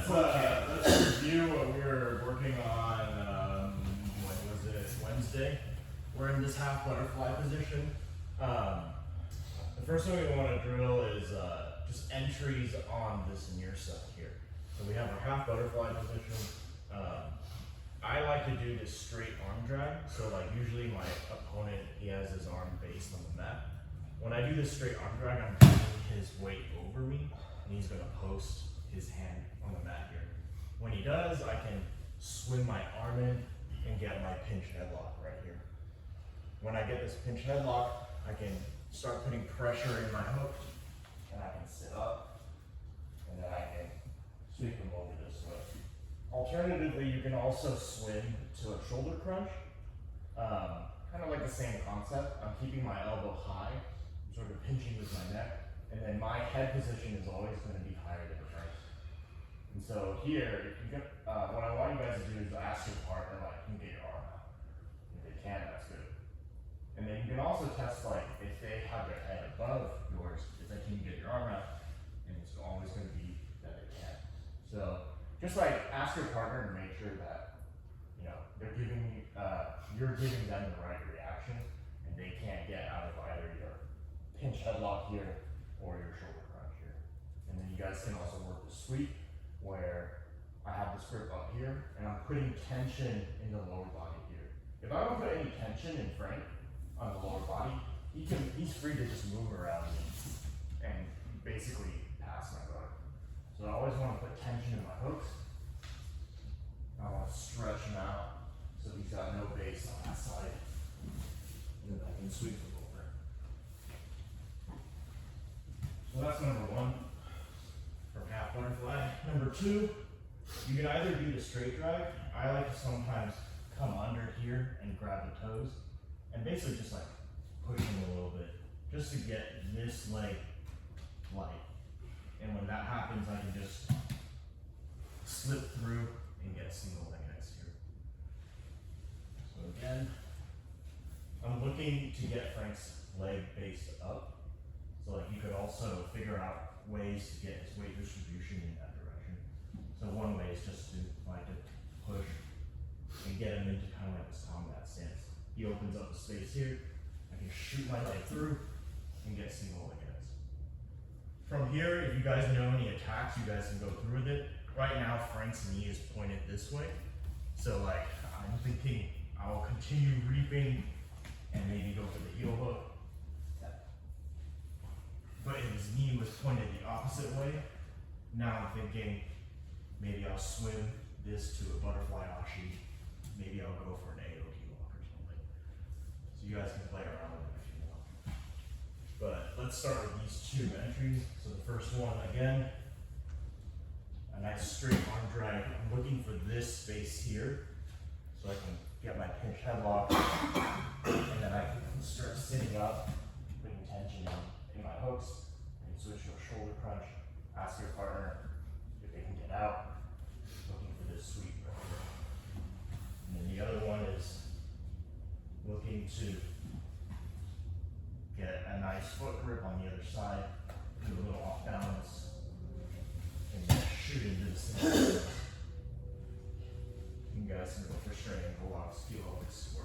let's review what we were working on, when was it, Wednesday? We're in this half butterfly position. The first thing we want to drill is just entries on this near side here. So we have our half butterfly position. I like to do this straight arm drag. So like usually my opponent, he has his arm based on the mat. When I do this straight arm drag, I'm putting his weight over me and he's gonna post his hand on the mat here. When he does, I can swing my arm in and get my pinch headlock right here. When I get this pinch headlock, I can start putting pressure in my hook and I can sit up and then I can sweep him over this way. Alternatively, you can also swim to a shoulder crunch. Kind of like the same concept. I'm keeping my elbow high, I'm sort of pinching with my neck, and then my head position is always going to be higher than Frank's. And so here, if you can, what I want you guys to do is ask your partner, like, can you get your arm out? If they can, that's good. And then you can also test, like, if they have their head above yours, if they can get your arm out, and it's always going to be that they can. So just like ask your partner to make sure that, you know, they're giving you, you're giving them the right reaction, and they can't get out of either your pinch headlock here or your shoulder crunch here. And then you guys can also work the sweep where I have this grip up here and I'm putting tension in the lower body here. If I don't put any tension in Frank on the lower body, he's free to just move around and basically pass my guard. So I always want to put tension in my hooks. I want to stretch him out so he's got no base on that side. And then I can sweep him over. So that's number one for half butterfly. Number two, you can either do the straight drag. I like to sometimes come under here and grab the toes and basically just like push him a little bit just to get this leg light. And when that happens, I can just slip through and get a single leg next here. So again, I'm looking to get Frank's leg base up. So like you could also figure out ways to get his weight distribution in that direction. So one way is just to like to push and get him into kind of like this combat stance. He opens up the space here. I can shoot my leg through and get single leg. From here, if you guys know any attacks, you guys can go through with it. Right now, Frank's knee is pointed this way. So like, I'm thinking I will continue reaping and maybe go for the heel hook. But if his knee was pointed the opposite way, now I'm thinking maybe I'll swim this to a butterfly ashi. Maybe I'll go for an AOT lock or something. So you guys can play around with it if you want. But let's start with these two entries. So the first one, again, a nice straight arm drag. I'm looking for this space here so I can get my pinch headlock and then I can start sitting up, putting tension in my hooks and switch to a shoulder crunch. Ask your partner if they can get out, looking for this sweep right here. And then the other one is looking to get a nice foot grip on the other side, do a little off balance, and then shoot into the center. You guys can go for straight ankle locks, heel hooks,